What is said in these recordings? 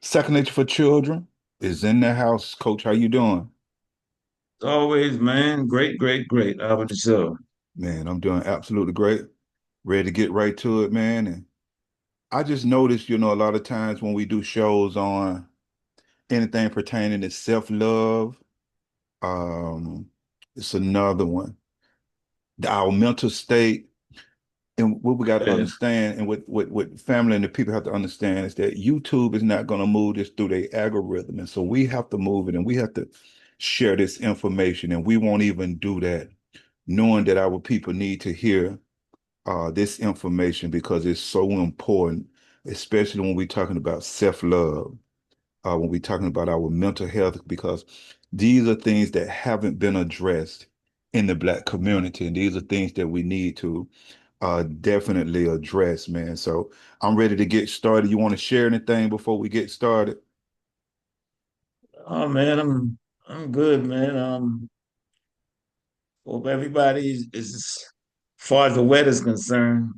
Second Nature for Children is in the house. Coach, how you doing? Always, man. Great, great, great. How about yourself? Man, I'm doing absolutely great. Ready to get right to it, man. And I just noticed, a lot of times when we do shows on anything pertaining to self-love, um, it's another one. Our mental state and what we got to Yeah. understand and what family and the people have to understand is that YouTube is not going to move this through their algorithm. And so we have to move it and we have to share this information. And we won't even do that knowing that our people need to hear this information because it's so important, especially when we're talking about self-love, when we're talking about our mental health, because these are things that haven't been addressed in the Black community, and these are things that we need to definitely address, man. So I'm ready to get started. You want to share anything before we get started? Oh man, I'm good, man. Hope everybody is as far as the weather's concerned,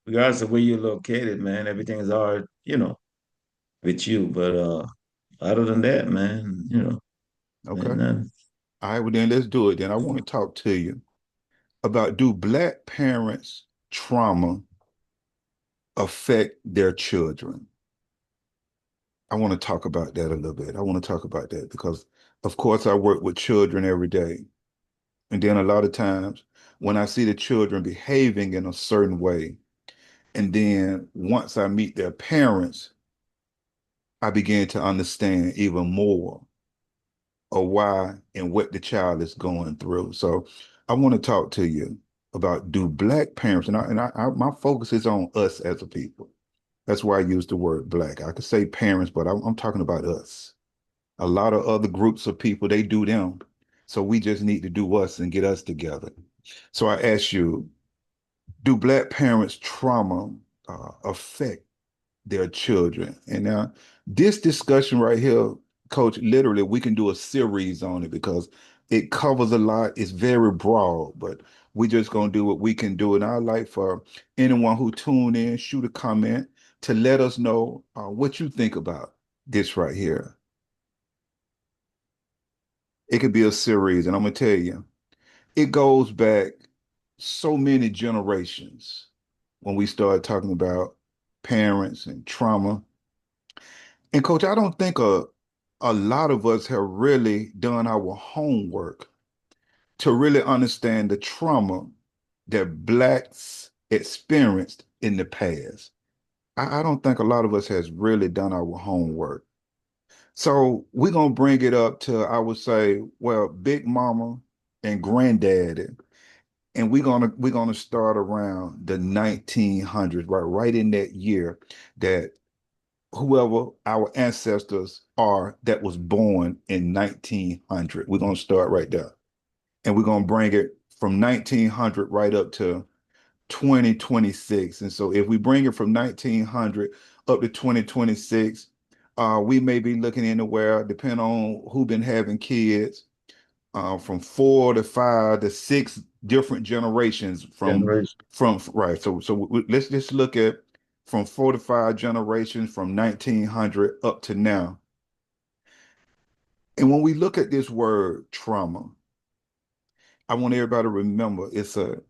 regardless of where you're located, man, everything is all right, with you. But other than that, man, Okay. ain't nothing. All right, well then let's do it. Then I want to talk to you about, do Black parents' trauma affect their children? I want to talk about that a little bit. I want to talk about that because, of course, I work with children every day. And then a lot of times when I see the children behaving in a certain way, and then once I meet their parents, I begin to understand even more of why and what the child is going through. So I want to talk to you about, do Black parents, my focus is on us as a people. That's why I use the word Black. I could say parents, but I'm talking about us. A lot of other groups of people, they do them. So we just need to do us and get us together. So I ask you, do Black parents' trauma affect their children? And now this discussion right here, Coach, literally we can do a series on it because it covers a lot. It's very broad, but we just gonna do what we can do. And I'd like for anyone who tune in, shoot a comment to let us know what you think about this right here. It could be a series, and I'm gonna tell you, it goes back so many generations when we start talking about parents and trauma. And Coach, I don't think a lot of us have really done our homework to really understand the trauma that Blacks experienced in the past. I don't think a lot of us has really done our homework. So we're gonna bring it up to, I would say, well, Big Mama and Granddaddy, and we're gonna start around the 1900s, right in that year that whoever our ancestors are that was born in 1900. We're going to start right there. And we're going to bring it from 1900 right up to 2026. And so if we bring it from 1900 up to 2026, we may be looking anywhere, depending on who been having kids, from 4 to 5 to 6 different generations Generation. from right. So let's just look at from 4 to 5 generations from 1900 up to now. And when we look at this word trauma, I want everybody to remember it's a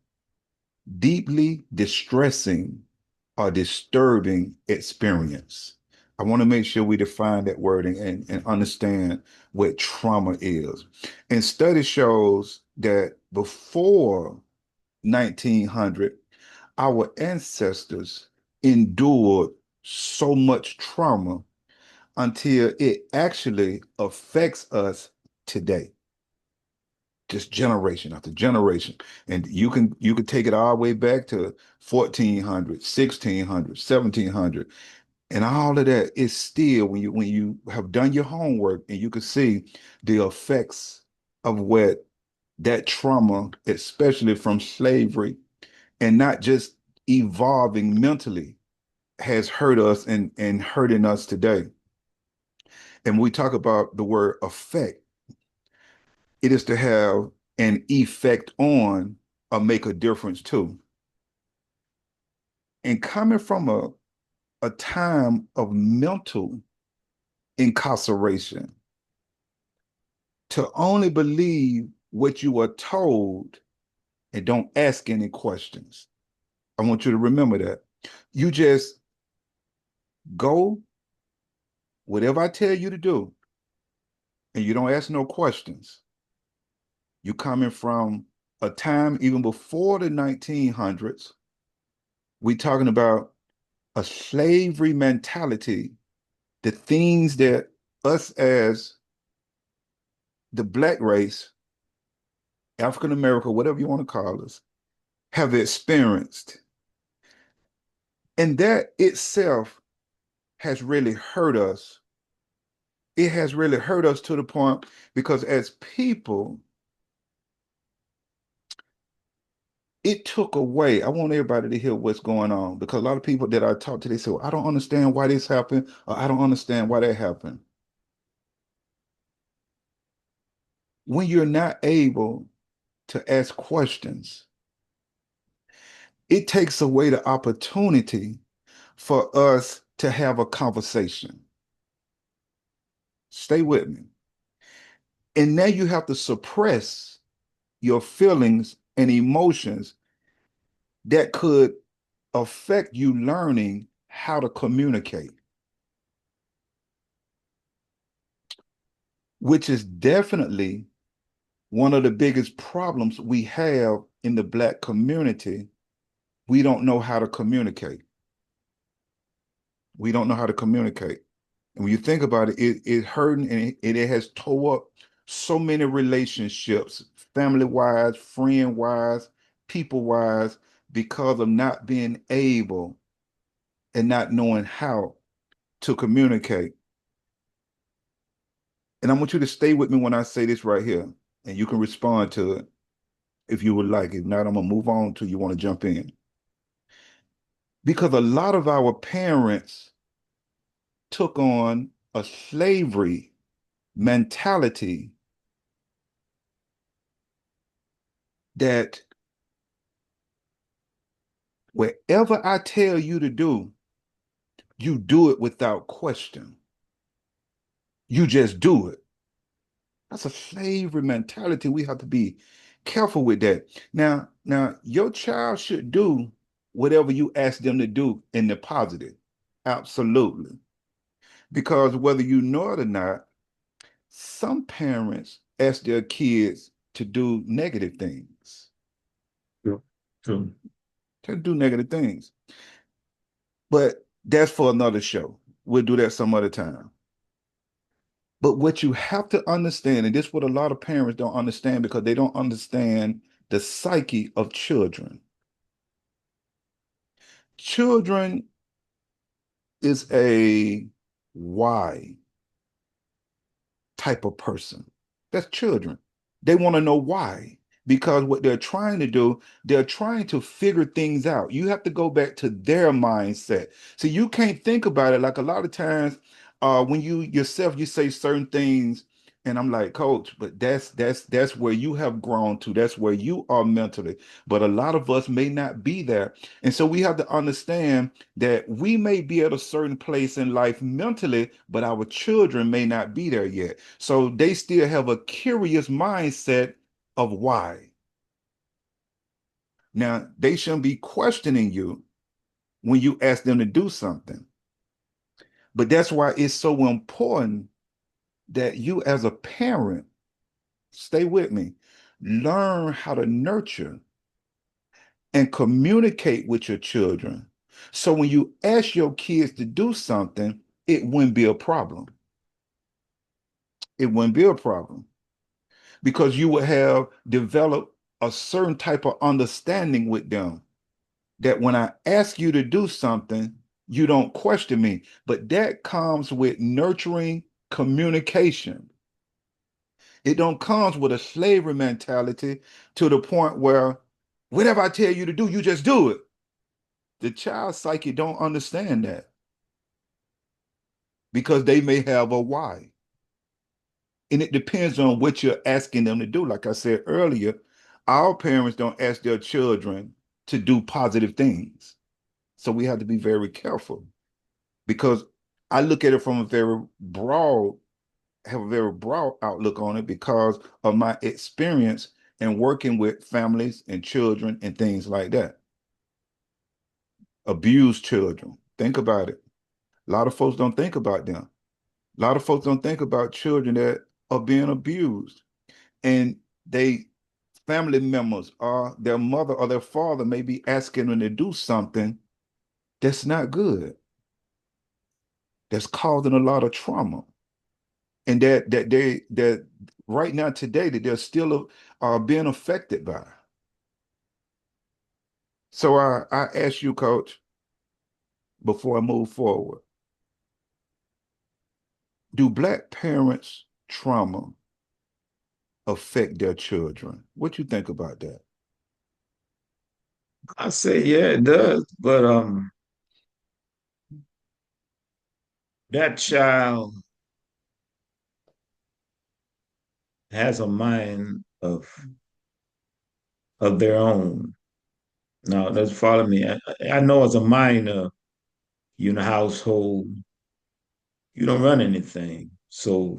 deeply distressing or disturbing experience. I want to make sure we define that word and understand what trauma is. And study shows that before 1900, our ancestors endured so much trauma until it actually affects us today, just generation after generation. And you can take it all the way back to 1400, 1600, 1700, and all of that is still, when you have done your homework and you can see the effects of what that trauma, especially from slavery, and not just evolving mentally, has hurt us and hurting us today. And when we talk about the word affect, it is to have an effect on or make a difference too. And coming from a time of mental incarceration, to only believe what you are told and don't ask any questions. I want you to remember that. You just go whatever I tell you to do, and you don't ask no questions. You coming from a time even before the 1900s. We talking about a slavery mentality, the things that us as the black race, African American, whatever you want to call us, have experienced. And that itself has really hurt us. It has really hurt us to the point because as people, it took away. I want everybody to hear what's going on because a lot of people that I talk to, they say, well, I don't understand why this happened, or I don't understand why that happened. When you're not able to ask questions, it takes away the opportunity for us to have a conversation. Stay with me. And now you have to suppress your feelings and emotions that could affect you learning how to communicate, which is definitely one of the biggest problems we have in the Black community. We don't know how to communicate. We don't know how to communicate. And when you think about it, it's hurting and it has tore up so many relationships, family-wise, friend-wise, people-wise, because of not being able and not knowing how to communicate. And I want you to stay with me when I say this right here, and you can respond to it if you would like. If not, I'm gonna move on to you want to jump in. Because a lot of our parents took on a slavery mentality that wherever I tell you to do, you do it without question. You just do it. That's a slavery mentality. We have to be careful with that. Now, your child should do whatever you ask them to do in the positive. Absolutely. Because whether you know it or not, some parents ask their kids to do negative things, True. True. to do negative things. But that's for another show. We'll do that some other time. But what you have to understand, and this is what a lot of parents don't understand because they don't understand the psyche of children. Children is a why type of person. That's children. They want to know why. Because what they're trying to do, they're trying to figure things out. You have to go back to their mindset. So you can't think about it like a lot of times when you yourself you say certain things, and I'm like, Coach, but that's where you have grown to. That's where you are mentally. But a lot of us may not be there. And so we have to understand that we may be at a certain place in life mentally, but our children may not be there yet. So they still have a curious mindset of why. Now, they shouldn't be questioning you when you ask them to do something. But that's why it's so important that you, as a parent, stay with me, learn how to nurture and communicate with your children. So when you ask your kids to do something, it wouldn't be a problem. It wouldn't be a problem because you would have developed a certain type of understanding with them that when I ask you to do something, you don't question me. But that comes with nurturing communication. It don't comes with a slavery mentality to the point where whatever I tell you to do, you just do it. The child psyche don't understand that because they may have a why. And it depends on what you're asking them to do. Like I said earlier, our parents don't ask their children to do positive things. So we have to be very careful because I look at it from a very broad, have a very broad outlook on it because of my experience in working with families and children and things like that. Abused children. Think about it. A lot of folks don't think about them. A lot of folks don't think about children that are being abused. And they family members or their mother or their father may be asking them to do something that's not good, that's causing a lot of trauma. And that right now today that they're still being affected by. So I ask you, coach, before I move forward, do Black parents' trauma affect their children? What you think about that? I say, yeah, it does. But that child has a mind of their own. Now, let's follow me. I know as a minor, you in a household, you don't run anything. So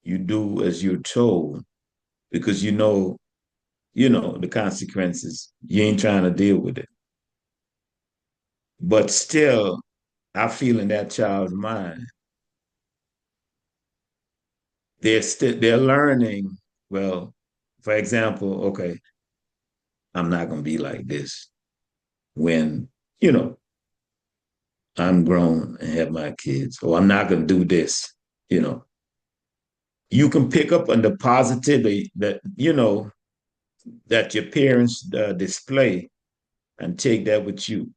you do as you're told because you know the consequences. You ain't trying to deal with it. But still, I feel in that child's mind, they're learning, well, for example, okay, I'm not gonna be like this when, you know, I'm grown and have my kids, or I'm not gonna do this, you know. You can pick up on the positivity that your parents display and take that with you.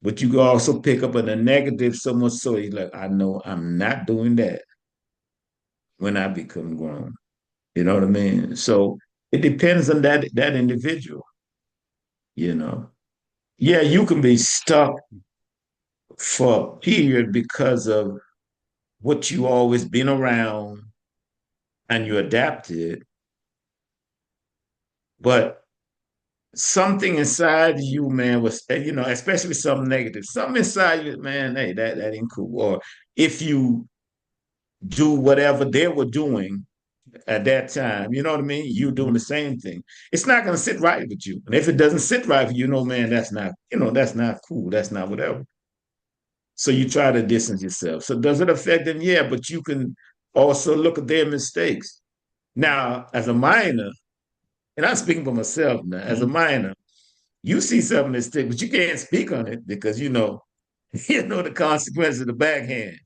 But you can also pick up on the negative so much so you're like, I know I'm not doing that when I become grown. You know what I mean? So it depends on that individual, you know. Yeah, you can be stuck for a period because of what you always been around and you adapted, but something inside you, man, was especially something negative. Something inside you, man, hey, that ain't cool. Or if you do whatever they were doing at that time, you know what I mean? You doing the same thing. It's not gonna sit right with you. And if it doesn't sit right with you, man, that's not cool. That's not whatever. So you try to distance yourself. So does it affect them? Yeah, but you can also look at their mistakes. Now, as a minor, and I'm speaking for myself now, as a Mhm. minor, you see something that stick, but you can't speak on it because you know the consequences of the backhand.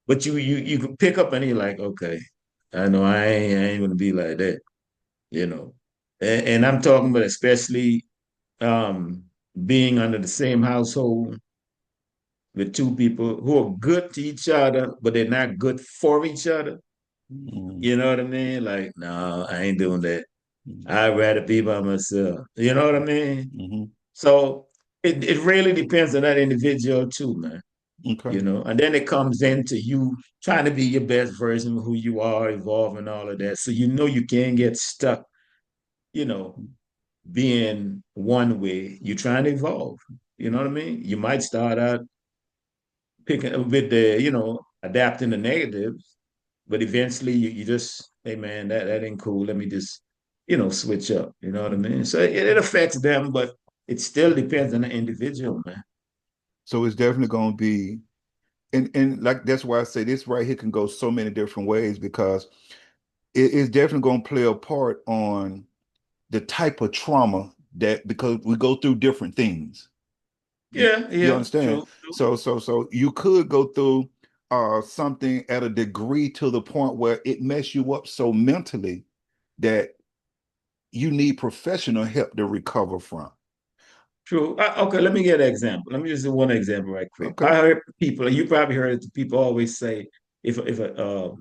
But you can pick up and you're like, okay, I know I ain't gonna be like that, you know. And I'm talking about especially um being under the same household with two people who are good to each other, but they're not good for each other. Mhm. You know what I mean? Like, no, I ain't doing that. Mhm. I'd rather be by myself. You know what I mean? Mhm. So it really depends on that individual too, man. Okay. And then it comes into you trying to be your best version of who you are, evolving all of that. So you can't get stuck, you know, being one way. You're trying to evolve. You know what I mean? You might start out picking with adapting the negatives, but eventually you just, hey man, that ain't cool. Let me just, switch up. You know what I mean? So it affects them, but it still depends on the individual, man. So it's definitely going to be, and like that's why I say this right here can go so many different ways because it is definitely going to play a part on the type of trauma that because we go through different things. You, Yeah, you yeah, understand? true, true. So you could go through something at a degree to the point where it mess you up so mentally that you need professional help to recover from. True. Okay, let me get an example. Let me just do one example right quick. Okay. I heard people, you probably heard it, people always say if a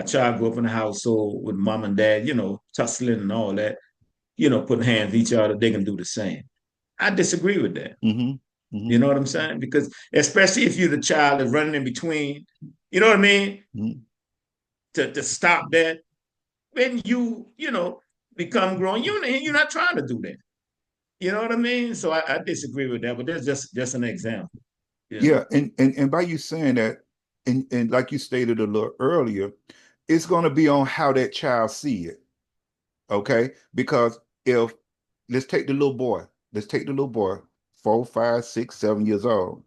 child grew up in a household with mom and dad, tussling and all that, putting hands on each other, they can do the same. I disagree with that. Mm-hmm. You Mm-hmm. know what I'm saying? Because especially if you're the child that's running in between, you know what I mean? Mm-hmm. To stop that, when you become grown, you're not trying to do that. You know what I mean? So I disagree with that, but that's just an example. Yeah. Yeah, and by you saying that, and like you stated a little earlier, it's going to be on how that child see it. Okay, because if let's take the little boy, let's take the little boy, 4, 5, 6, 7 years old.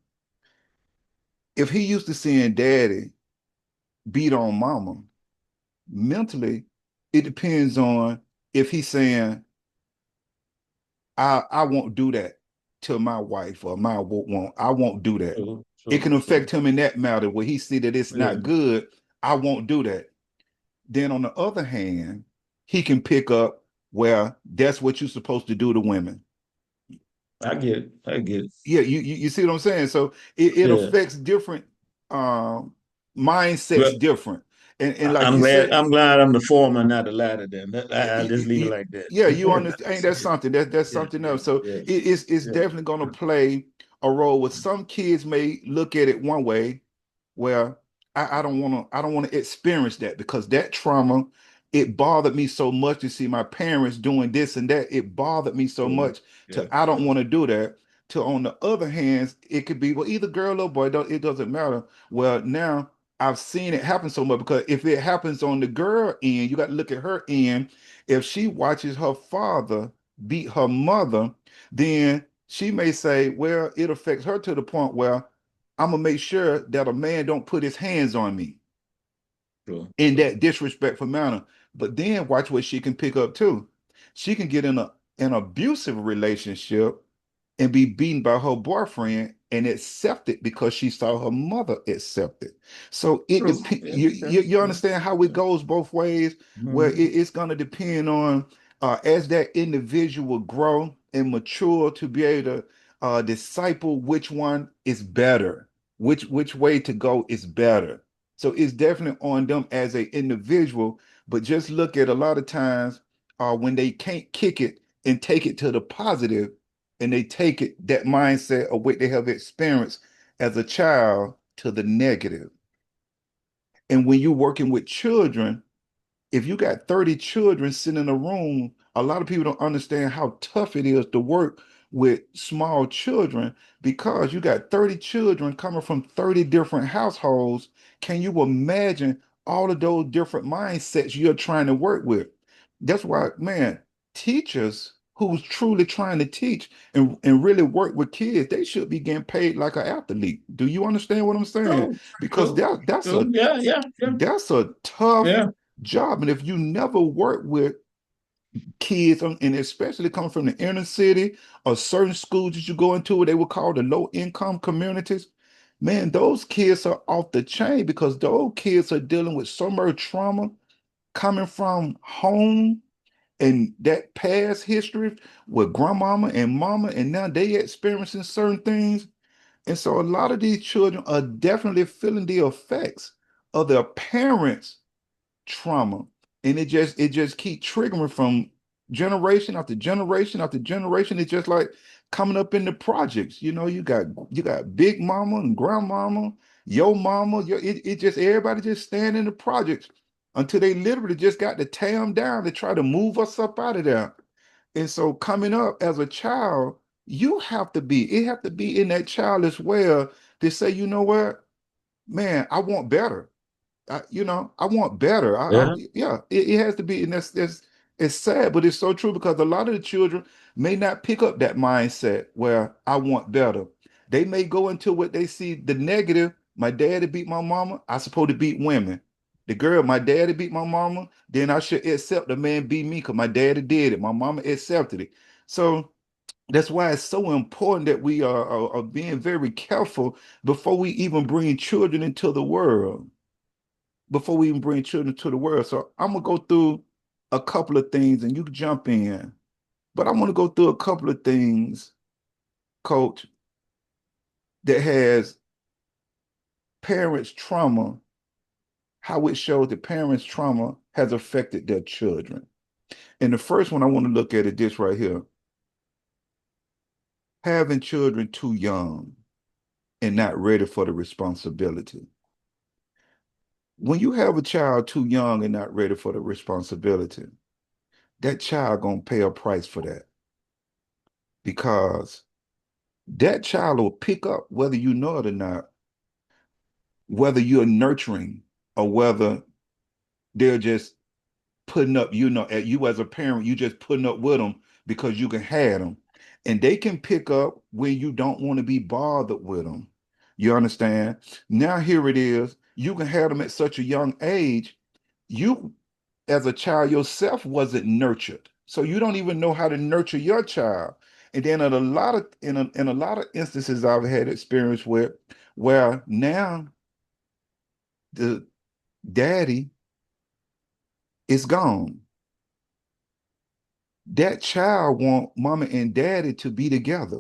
If he used to seeing daddy beat on mama, mentally, it depends on if he's saying, I won't do that to my wife or my won't I won't do that. True, It true, can true. affect him in that matter where he see that it's Yeah, not good. I won't do that. Then on the other hand, he can pick up where that's what you're supposed to do to women. I get it. I get it. Yeah, you see what I'm saying? So it Yeah. affects different um Well, mindsets different. And like I'm you glad. said, I'm glad I'm the former, not the latter. Then I'll just leave it you, like yeah, you that. understand. Ain't that something? That's Yeah, something yeah, else. So yeah, it's yeah. definitely going to play a role. Where some kids may look at it one way, where I don't want to experience that because that trauma, it bothered me so much to see my parents doing this and that. It bothered me so True. much to Yeah, I don't yeah. want to do that. To on the other hand, it could be well either girl or boy. It doesn't matter. Well, now I've seen it happen so much because if it happens on the girl end, you got to look at her end. If she watches her father beat her mother, then she may say, well, it affects her to the point where I'm gonna make sure that a man don't put his hands on me True, in true. that disrespectful manner. But then watch what she can pick up too. She can get in an abusive relationship and be beaten by her boyfriend and accept it because she saw her mother accept it. So it True. depends. Yeah, yeah, You yeah, understand how it yeah. goes both ways, where Mhm. it's going to depend on as that individual grow and mature to be able to disciple which one is better, which way to go is better. So it's definitely on them as an individual. But just look at a lot of times when they can't kick it and take it to the positive and they take it that mindset of what they have experienced as a child to the negative. And when you're working with children, if you got 30 children sitting in a room, a lot of people don't understand how tough it is to work with small children because you got 30 children coming from 30 different households. Can you imagine all of those different mindsets you're trying to work with? That's why, man, teachers who's truly trying to teach and really work with kids, they should be getting paid like an athlete. Do you understand what I'm saying? True, Because true, true. Yeah, yeah, yeah, that's a tough yeah. job. And if you never work with kids, and especially coming from the inner city or certain schools that you go into, what they would call the low income communities, man, those kids are off the chain because those kids are dealing with so much trauma coming from home and that past history with grandmama and mama, and now they experiencing certain things. And so a lot of these children are definitely feeling the effects of their parents' trauma, and it just keep triggering from generation after generation after generation. It's just like coming up in the projects. You got big mama and grandmama, your mama, it just everybody just stand in the projects until they literally just got to tear them down to try to move us up out of there. And so coming up as a child, it have to be in that child as well to say, you know what, man, I want better. I want better. Yeah. Yeah, it has to be, and that's it's sad, but it's so true because a lot of the children may not pick up that mindset where I want better. They may go into what they see the negative. My daddy beat my mama. I supposed to beat women. The girl, my daddy beat my mama. Then I should accept the man beat me because my daddy did it. My mama accepted it. So that's why it's so important that we are being very careful before we even bring children into the world before we even bring children to the world. So I'm gonna go through a couple of things and you can jump in. But I want to go through a couple of things, coach, that has parents' trauma, how it shows that parents' trauma has affected their children. And the first one I want to look at is this right here. Having children too young and not ready for the responsibility. When you have a child too young and not ready for the responsibility, that child gonna pay a price for that because that child will pick up whether you know it or not, whether you're nurturing or whether they're just putting up, at you as a parent, you just putting up with them because you can have them. And they can pick up when you don't want to be bothered with them. You understand? Now, here it is. You can have them at such a young age. You, as a child yourself, wasn't nurtured. So you don't even know how to nurture your child. And then in a lot of instances I've had experience with where now the daddy is gone. That child want mama and daddy to be together.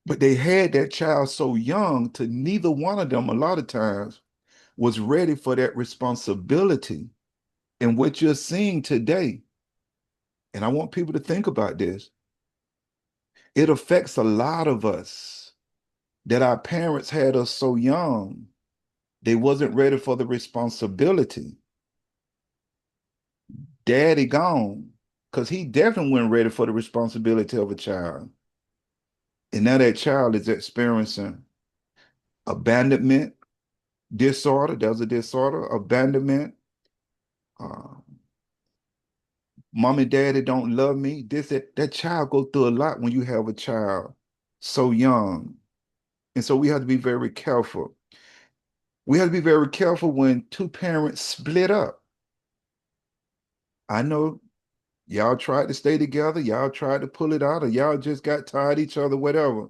But they had that child so young to neither one of them a lot of times was ready for that responsibility. And what you're seeing today, and I want people to think about this, it affects a lot of us that our parents had us so young, they wasn't ready for the responsibility. Daddy gone, because he definitely wasn't ready for the responsibility of a child. And now that child is experiencing abandonment disorder. There's a disorder, abandonment. Uh, Mom and daddy don't love me. That child go through a lot when you have a child so young. And so we have to be very careful. We have to be very careful when two parents split up. I know y'all tried to stay together, y'all tried to pull it out, or y'all just got tired of each other, whatever.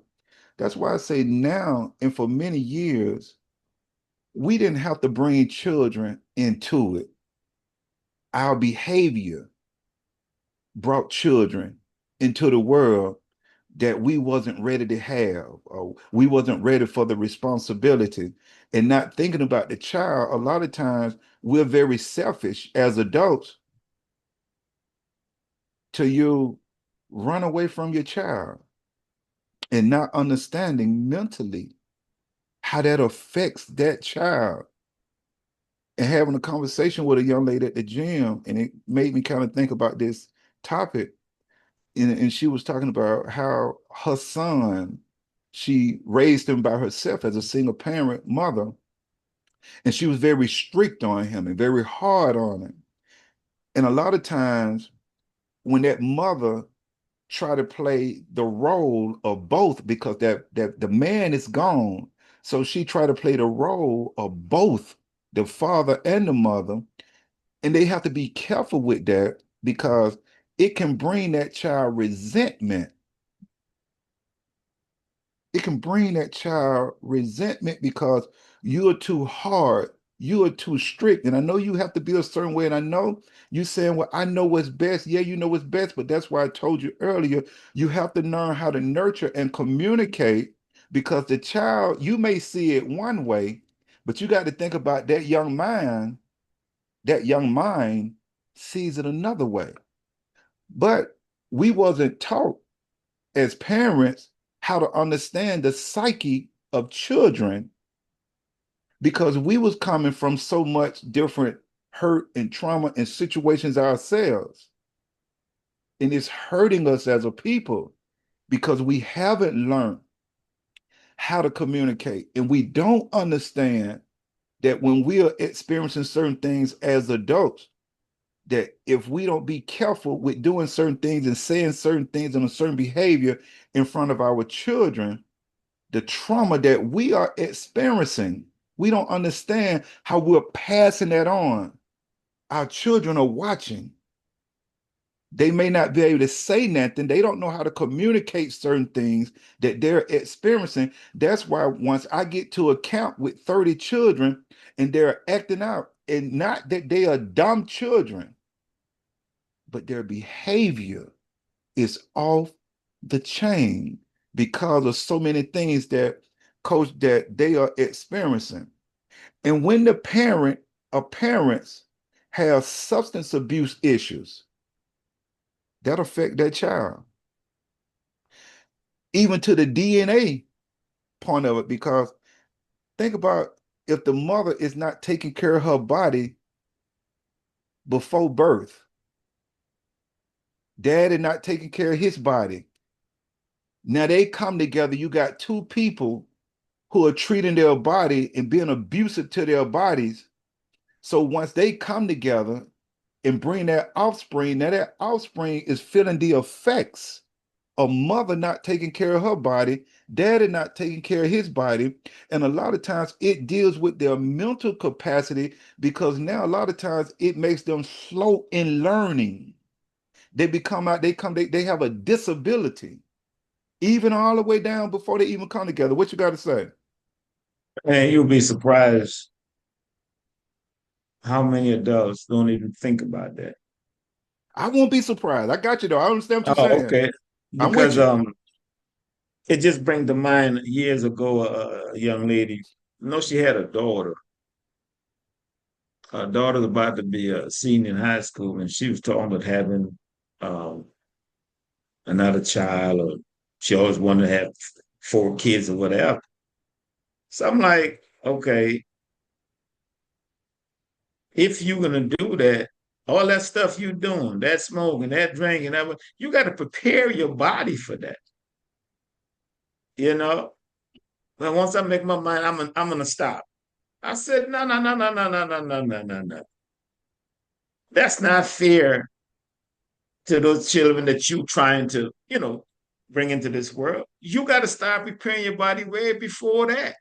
That's why I say now, and for many years, we didn't have to bring children into it. Our behavior brought children into the world that we wasn't ready to have, or we wasn't ready for the responsibility. And not thinking about the child, a lot of times we're very selfish as adults till you run away from your child and not understanding mentally how that affects that child. And having a conversation with a young lady at the gym, and it made me kind of think about this topic. And she was talking about how her son, she raised him by herself as a single parent mother, and she was very strict on him and very hard on him. And a lot of times when that mother try to play the role of both, because that the man is gone, so she tried to play the role of both the father and the mother, and they have to be careful with that because it can bring that child resentment. It can bring that child resentment because you're too hard, you are too strict. And I know you have to be a certain way. And I know you saying, well, I know what's best. Yeah, you know what's best, but that's why I told you earlier, you have to learn how to nurture and communicate, because the child, you may see it one way, but you got to think about that young mind sees it another way. But we wasn't taught as parents how to understand the psyche of children, because we was coming from so much different hurt and trauma and situations ourselves, and it's hurting us as a people because we haven't learned how to communicate, and we don't understand that when we are experiencing certain things as adults, that if we don't be careful with doing certain things and saying certain things and a certain behavior in front of our children, the trauma that we are experiencing, we don't understand how we're passing that on. Our children are watching. They may not be able to say nothing. They don't know how to communicate certain things that they're experiencing. That's why once I get to a camp with 30 children and they're acting out, and not that they are dumb children, but their behavior is off the chain because of so many things that they are experiencing. And when the parent or parents have substance abuse issues, that affect that child, even to the DNA point of it. Because think about, if the mother is not taking care of her body before birth, dad is not taking care of his body, Now they come together. You got two people who are treating their body and being abusive to their bodies. So once they come together and bring that offspring, now that offspring is feeling the effects of mother not taking care of her body, daddy not taking care of his body. And a lot of times it deals with their mental capacity because now a lot of times it makes them slow in learning. They become out, they have a disability, even all the way down before they even come together. What you got to say? And you'll be surprised how many adults don't even think about that. I won't be surprised. I got you though. I understand what you're Oh, saying. okay. I'm with Because you. it just brings to mind years ago a young lady. She had a daughter. Her daughter's about to be a senior in high school, and she was talking about having um, another child, or she always wanted to have 4 kids or whatever. So I'm like, okay, if you're gonna do that, all that stuff you're doing, that smoking, that drinking, you got to prepare your body for that. You know, but once I make my mind, I'm gonna stop. I said, no, no, no, no, no, no, no, no, no, no, no. That's not fair to those children that you trying to, bring into this world. You got to start preparing your body way before that.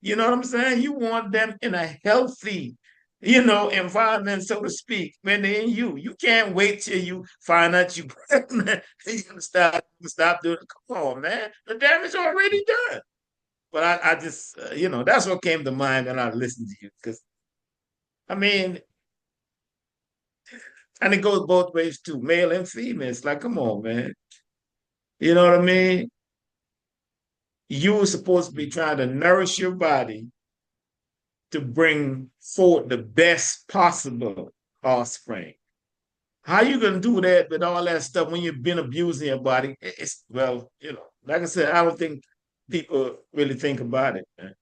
You know what I'm saying? You want them in a healthy, environment, so to speak, when they're in you. You can't wait till you find out you pregnant. You're gonna stop doing it. Come on, man. The damage already done. But I just, that's what came to mind when I listened to you. Because, I mean, and it goes both ways too, male and female. It's like, come on, man. You know what I mean? You were supposed to be trying to nourish your body to bring forth the best possible offspring. How you gonna do that with all that stuff when you've been abusing your body? It's well, like I said, I don't think people really think about it, man.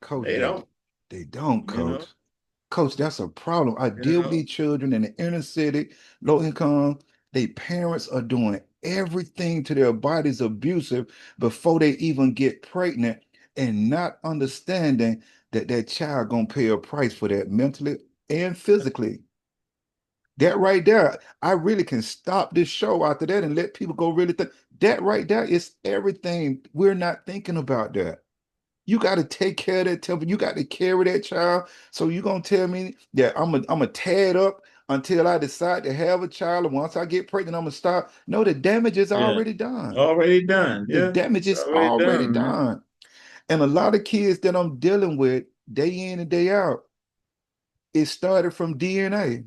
Coach, They don't, they don't, you know, coach. Coach, that's a problem. I you deal with know. these children in the inner city, low income. Their parents are doing everything to their bodies abusive before they even get pregnant and not understanding that that child gonna pay a price for that mentally and physically. That right there, I really can stop this show after that and let people go really think. That right there is everything. We're not thinking about that. You got to take care of that temple. You got to carry that child. So you gonna tell me that I'm a tear it up until I decide to have a child, and once I get pregnant, I'm gonna stop. No, the damage is Yeah, already done. already done. The Yeah, damage it's is already already done, man. done. And a lot of kids that I'm dealing with day in and day out, it started from DNA.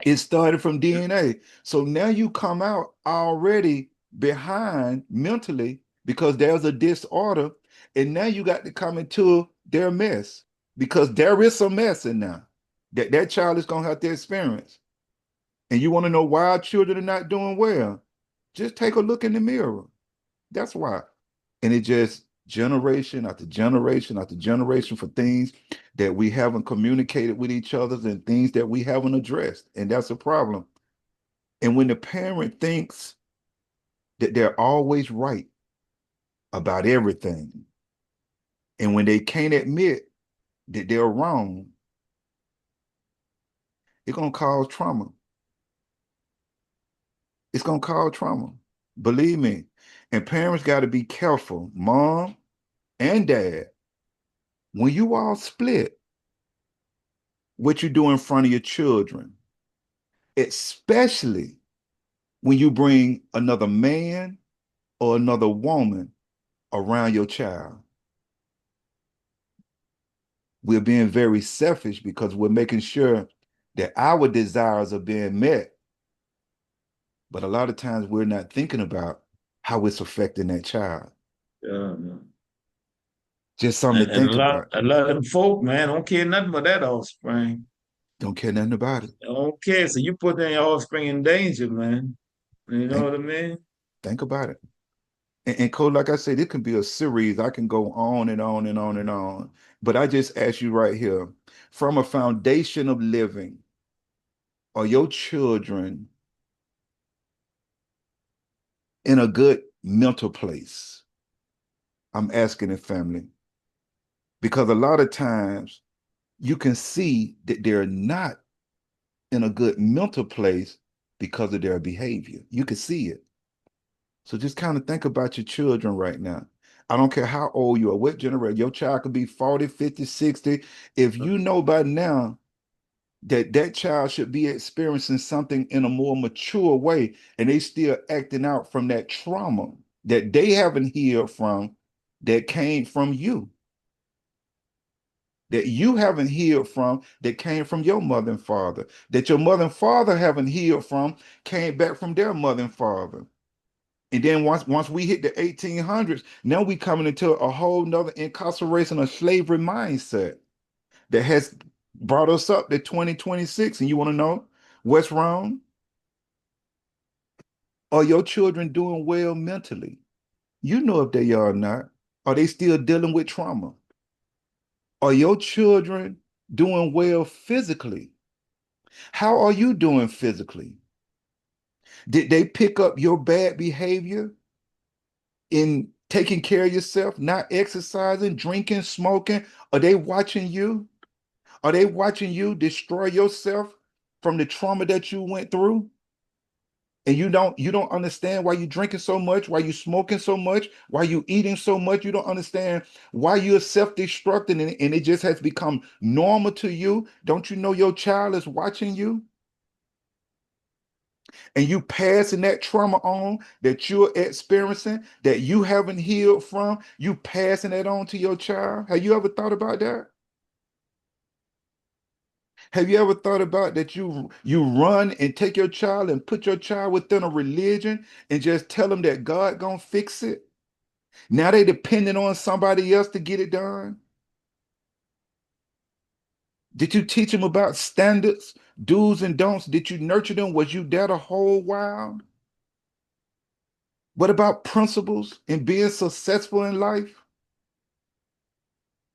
It started from DNA. So now you come out already behind mentally because there's a disorder, and now you got to come into their mess because there is some mess in now that child is gonna have to experience. And you want to know why our children are not doing well? Just take a look in the mirror. That's why. And it just generation after generation after generation for things that we haven't communicated with each other and things that we haven't addressed. And that's a problem. And when the parent thinks that they're always right about everything, and when they can't admit that they're wrong, it's going to cause trauma. It's going to cause trauma. Believe me. And parents got to be careful, mom and dad, when you all split, what you do in front of your children, especially when you bring another man or another woman around your child. We're being very selfish because we're making sure that our desires are being met. But a lot of times we're not thinking about how it's affecting that child. Yeah, man. Just something And, to and a think lot, about. a lot of them folk, man, don't care nothing about that offspring. Don't care nothing about it. They don't care. So you put their offspring in danger, man. You know Think what I mean? think about it. And Cole, like I said, it can be a series. I can go on and on and on and on. But I just ask you right here, from a foundation of living, are your children in a good mental place? I'm asking the family because a lot of times you can see that they're not in a good mental place because of their behavior. You can see it. So just kind of think about your children right now. I don't care how old you are, what generation, your child could be 40, 50, 60. If you know by now that that child should be experiencing something in a more mature way and they still acting out from that trauma that they haven't healed from, that came from you, that you haven't healed from, that came from your mother and father, that your mother and father haven't healed from, came back from their mother and father. And then once we hit the 1800s, now we coming into a whole nother incarceration of slavery mindset that has brought us up to 2026. And you want to know what's wrong? Are your children doing well mentally? You know if they are or not. Are they still dealing with trauma? Are your children doing well physically? How are you doing physically? Did they pick up your bad behavior in taking care of yourself, not exercising, drinking, smoking? Are they watching you? Are they watching you destroy yourself from the trauma that you went through? And you don't understand why you drinking so much, why you smoking so much, why you eating so much. You don't understand why you're self-destructing and it just has become normal to you. Don't you know your child is watching you? And you passing that trauma on that you're experiencing, that you haven't healed from, you passing that on to your child. Have you ever thought about that? Have you ever thought about that you run and take your child and put your child within a religion and just tell them that God gonna fix it? Now they depending on somebody else to get it done. Did you teach them about standards, do's and don'ts? Did you nurture them? Was you there the whole while? What about principles and being successful in life?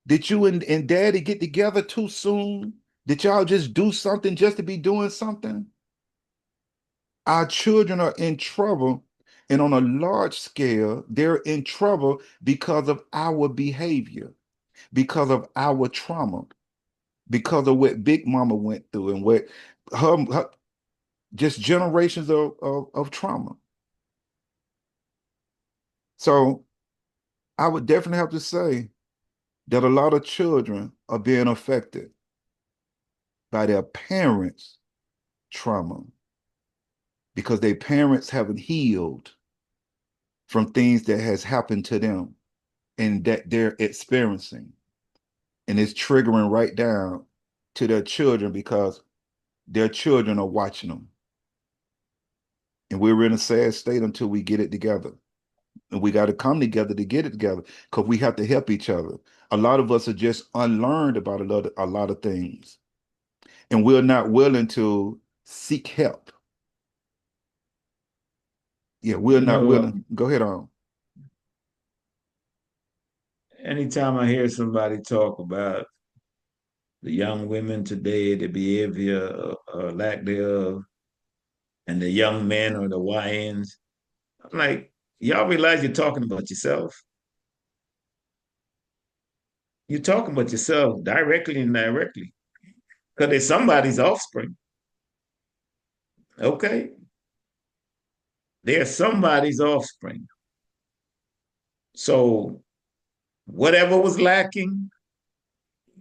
Did you and daddy get together too soon? Did y'all just do something just to be doing something? Our children are in trouble, and on a large scale, they're in trouble because of our behavior, because of our trauma, because of what Big Mama went through and what her just generations of trauma. So I would definitely have to say that a lot of children are being affected by their parents' trauma because their parents haven't healed from things that has happened to them and that they're experiencing. And it's triggering right down to their children because their children are watching them. And we're in a sad state until we get it together. And we got to come together to get it together because we have to help each other. A lot of us are just unlearned about a lot of things. And we're not willing to seek help. Yeah, we're You not know, willing. Go ahead on. anytime I hear somebody talk about the young women today, the behavior or lack thereof, and the young men or the YNs, I'm like, y'all realize you're talking about yourself? You're talking about yourself directly and indirectly because they're somebody's offspring. Okay? They're somebody's offspring. So whatever was lacking,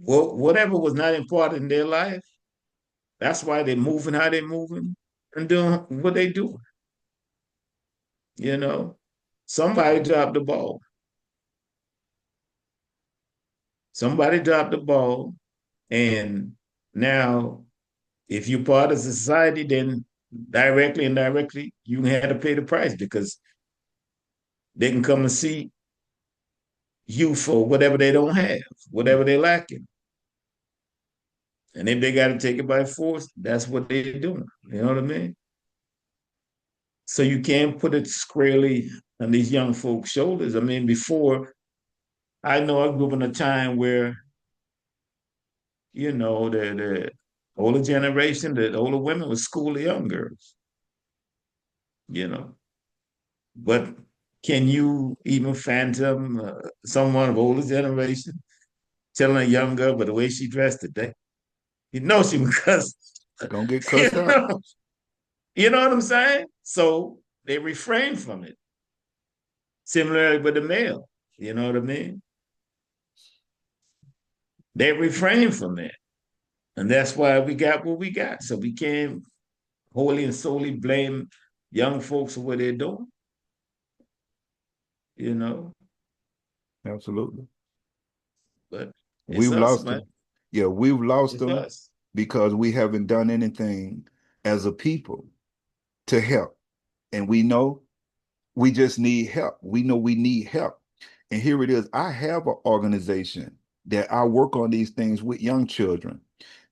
whatever was not important in their life, that's why they're moving how they're moving and doing what they do. You know, somebody dropped the ball. Somebody dropped the ball, and now if you're part of society, then directly and indirectly you had to pay the price because they can come and see you for whatever they don't have, whatever they're lacking. And if they got to take it by force, that's what they're doing. You know what I mean? So you can't put it squarely on these young folks' shoulders. I mean, before, I know I grew up in a time where, the older generation, the older women would school the young girls, you know. But can you even phantom someone of older generation telling a young girl, but the way she dressed today, you know she would cuss. Gonna get You cussed out. know, you know what I'm saying? So they refrain from it. Similarly with the male, you know what I mean? They refrain from that. And that's why we got what we got. So we can't wholly and solely blame young folks for what they're doing, you know. Absolutely. But it's We've us, lost man. them. Yeah, we've lost It's them us. because we haven't done anything as a people to help. And we know we just need help. We know we need help. And here it is. I have an organization that I work on these things with young children.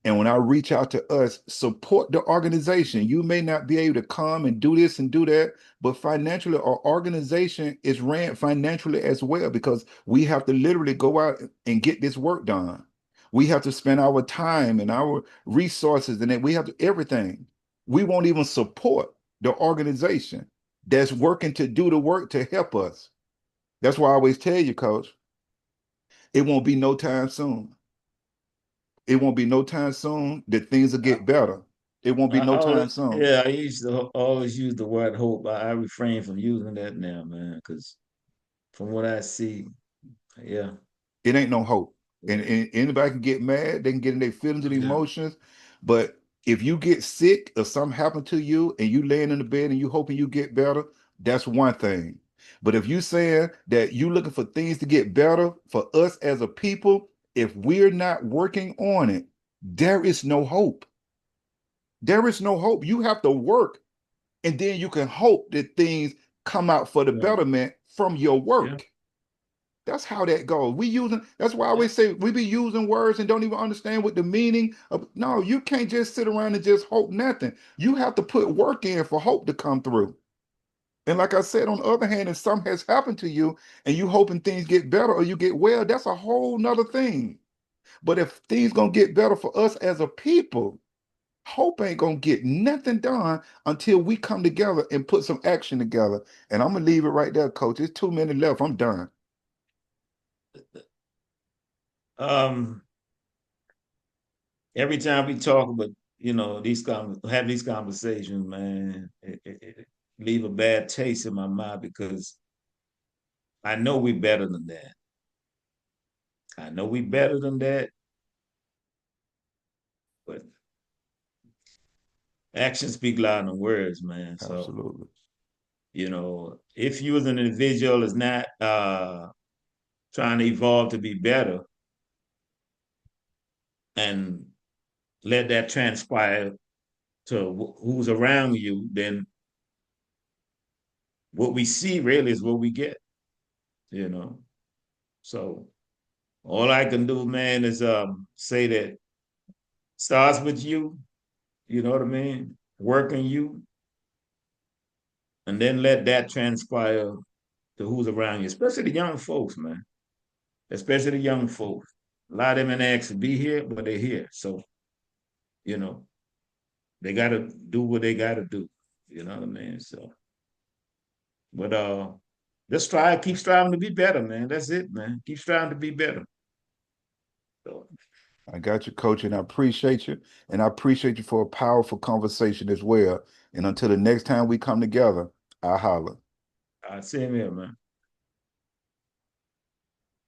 And when I reach out to us, support the organization. You may not be able to come and do this and do that, but financially, our organization is ran financially as well because we have to literally go out and get this work done. We have to spend our time and our resources and then we have to everything. We won't even support the organization that's working to do the work to help us. That's why I always tell you, coach, it won't be no time soon. It won't be no time soon that things will I, get better. It won't be I no time always, soon. yeah, I used to always use the word hope. I refrain from using that now, man, because from what I see, yeah, It ain't no hope. And, yeah, and anybody can get mad, they can get in their feelings and yeah, emotions. But if you get sick or something happened to you and you laying in the bed and you hoping you get better, that's one thing. But if you saying that you looking for things to get better for us as a people, if we're not working on it, there is no hope. There is no hope. You have to work and then you can hope that things come out for the right, betterment from your yeah, work. That's how that goes. We using that's why I yeah. always say we be using words and don't even understand what the meaning of no, you can't just sit around and just hope nothing. You have to put work in for hope to come through. And like I said, on the other hand, if something has happened to you and you hoping things get better or you get well, that's a whole nother thing. But if things gonna get better for us as a people, hope ain't gonna get nothing done until we come together and put some action together. And I'm gonna leave it right there, coach. It's 2 minutes left. I'm done. Um, every time we talk about, have these conversations, man, it leave a bad taste in my mouth because I know we better than that. I know we better than that, but actions speak louder than words, man. So, Absolutely. if you as an individual is not trying to evolve to be better and let that transpire to who's around you, then what we see really is what we get, you know. So all I can do, man, is say that starts with you, you know what I mean? Working you, and then let that transpire to who's around you, especially the young folks, man. Especially the young folks. A lot of them in ask to be here, but they're here. So, you know, they gotta do what they gotta do. You know what I mean? So, but just keep striving to be better, man. That's it, man. Keep striving to be better. So, I got you, coach, and I appreciate you. And I appreciate you for a powerful conversation as well. And until the next time we come together, I holler. same here, man.